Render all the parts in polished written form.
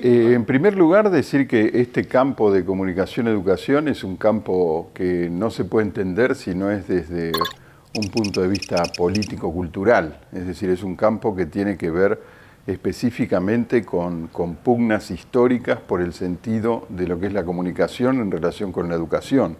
En primer lugar, decir que este campo de comunicación-educación es un campo que no se puede entender si no es desde un punto de vista político-cultural. Es decir, es un campo que tiene que ver específicamente con pugnas históricas por el sentido de lo que es la comunicación en relación con la educación.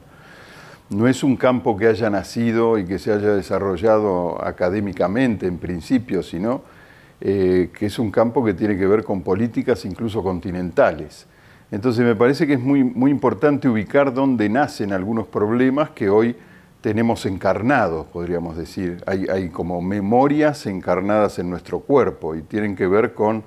No es un campo que haya nacido y que se haya desarrollado académicamente en principio, sino que es un campo que tiene que ver con políticas incluso continentales. Entonces me parece que es muy importante ubicar dónde nacen algunos problemas que hoy tenemos encarnados, podríamos decir. Hay como memorias encarnadas en nuestro cuerpo y tienen que ver con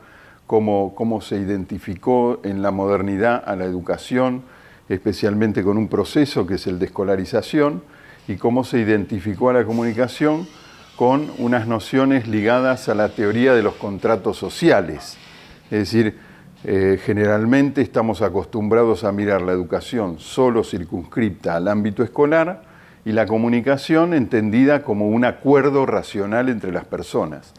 cómo se identificó en la modernidad a la educación, especialmente con un proceso que es el de escolarización, y cómo se identificó a la comunicación con unas nociones ligadas a la teoría de los contratos sociales. Es decir, generalmente estamos acostumbrados a mirar la educación solo circunscripta al ámbito escolar y la comunicación entendida como un acuerdo racional entre las personas.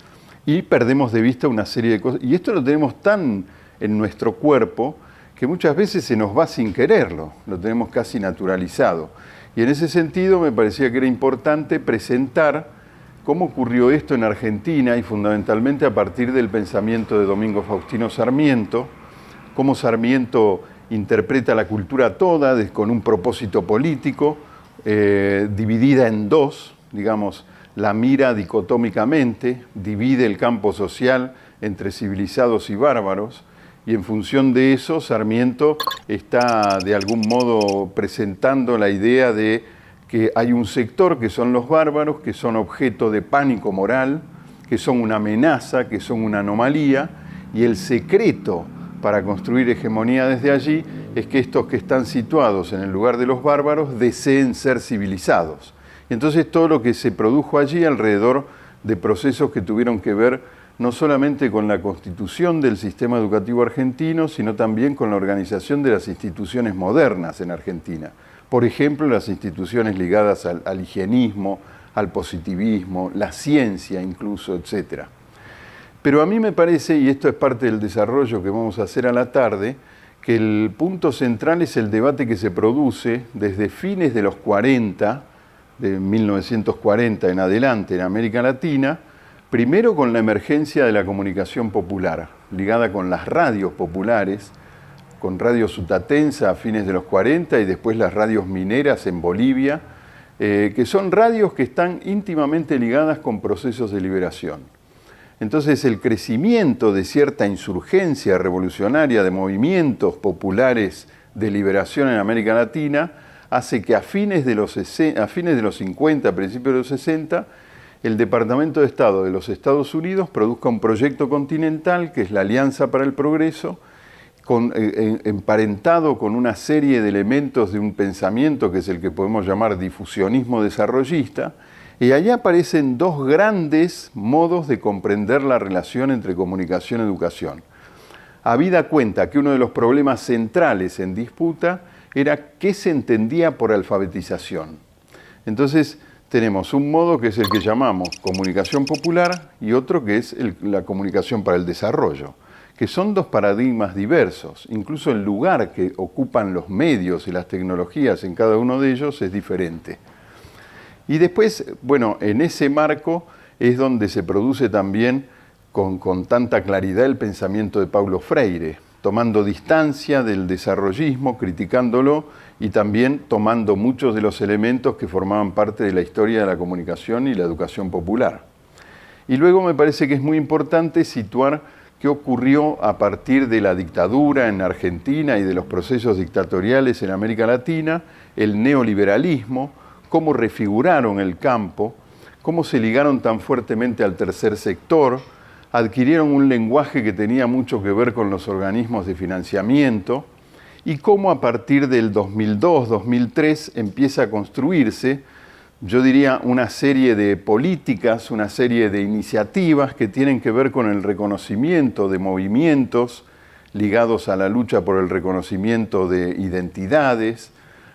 Y perdemos de vista una serie de cosas. Y esto lo tenemos tan en nuestro cuerpo que muchas veces se nos va sin quererlo, lo tenemos casi naturalizado. Y en ese sentido me parecía que era importante presentar cómo ocurrió esto en Argentina y fundamentalmente a partir del pensamiento de Domingo Faustino Sarmiento, cómo Sarmiento interpreta la cultura toda con un propósito político, dividida en dos, digamos, la mira dicotómicamente, divide el campo social entre civilizados y bárbaros, y en función de eso Sarmiento está de algún modo presentando la idea de que hay un sector que son los bárbaros, que son objeto de pánico moral, que son una amenaza, que son una anomalía, y el secreto para construir hegemonía desde allí es que estos que están situados en el lugar de los bárbaros deseen ser civilizados. Entonces todo lo que se produjo allí alrededor de procesos que tuvieron que ver no solamente con la constitución del sistema educativo argentino, sino también con la organización de las instituciones modernas en Argentina. Por ejemplo, las instituciones ligadas al higienismo, al positivismo, la ciencia incluso, etc. Pero a mí me parece, y esto es parte del desarrollo que vamos a hacer a la tarde, que el punto central es el debate que se produce desde fines de los 40, de 1940 en adelante en América Latina, primero con la emergencia de la comunicación popular, ligada con las radios populares, con Radio Sutatensa a fines de los 40 y después las radios mineras en Bolivia, que son radios que están íntimamente ligadas con procesos de liberación. Entonces el crecimiento de cierta insurgencia revolucionaria de movimientos populares de liberación en América Latina hace que a fines de los 50, principios de los 60, el Departamento de Estado de los Estados Unidos produzca un proyecto continental que es la Alianza para el Progreso, emparentado con una serie de elementos de un pensamiento que es el que podemos llamar difusionismo desarrollista, y allá aparecen dos grandes modos de comprender la relación entre comunicación y educación. Habida cuenta que uno de los problemas centrales en disputa era qué se entendía por alfabetización. Entonces tenemos un modo que es el que llamamos comunicación popular y otro que es la comunicación para el desarrollo, que son dos paradigmas diversos. Incluso el lugar que ocupan los medios y las tecnologías en cada uno de ellos es diferente. Y después, bueno, en ese marco es donde se produce también con tanta claridad el pensamiento de Paulo Freire, tomando distancia del desarrollismo, criticándolo y también tomando muchos de los elementos que formaban parte de la historia de la comunicación y la educación popular. Y luego me parece que es muy importante situar qué ocurrió a partir de la dictadura en Argentina y de los procesos dictatoriales en América Latina, el neoliberalismo, cómo refiguraron el campo, cómo se ligaron tan fuertemente al tercer sector, adquirieron un lenguaje que tenía mucho que ver con los organismos de financiamiento y cómo a partir del 2002-2003 empieza a construirse, yo diría, una serie de políticas, una serie de iniciativas que tienen que ver con el reconocimiento de movimientos ligados a la lucha por el reconocimiento de identidades,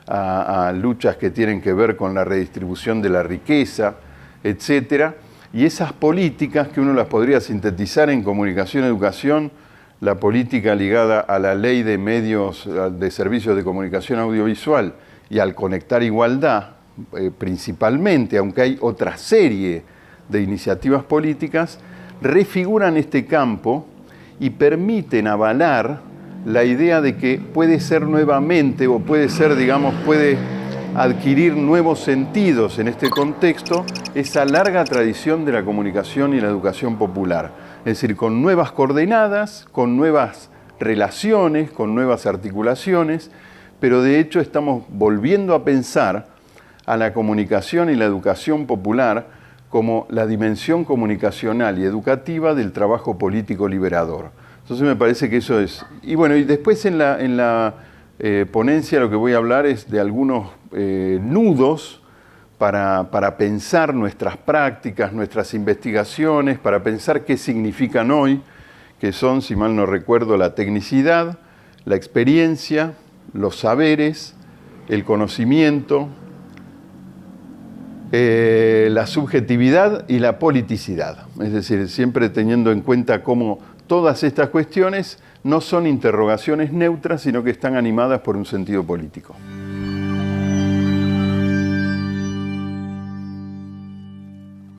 a luchas que tienen que ver con la redistribución de la riqueza, etcétera. Y esas políticas, que uno las podría sintetizar en comunicación-educación, la política ligada a la ley de medios de servicios de comunicación audiovisual y al Conectar Igualdad, principalmente, aunque hay otra serie de iniciativas políticas, refiguran este campo y permiten avalar la idea de que puede ser nuevamente, o puede ser, digamos, puede adquirir nuevos sentidos en este contexto, esa larga tradición de la comunicación y la educación popular. Es decir, con nuevas coordenadas, con nuevas relaciones, con nuevas articulaciones, pero de hecho estamos volviendo a pensar a la comunicación y la educación popular como la dimensión comunicacional y educativa del trabajo político liberador. Entonces me parece que eso es... Y bueno, y después en la ponencia lo que voy a hablar es de algunos nudos para pensar nuestras prácticas, nuestras investigaciones, para pensar qué significan hoy, que son, si mal no recuerdo, la tecnicidad, la experiencia, los saberes, el conocimiento, la subjetividad y la politicidad. Es decir, siempre teniendo en cuenta cómo todas estas cuestiones no son interrogaciones neutras, sino que están animadas por un sentido político.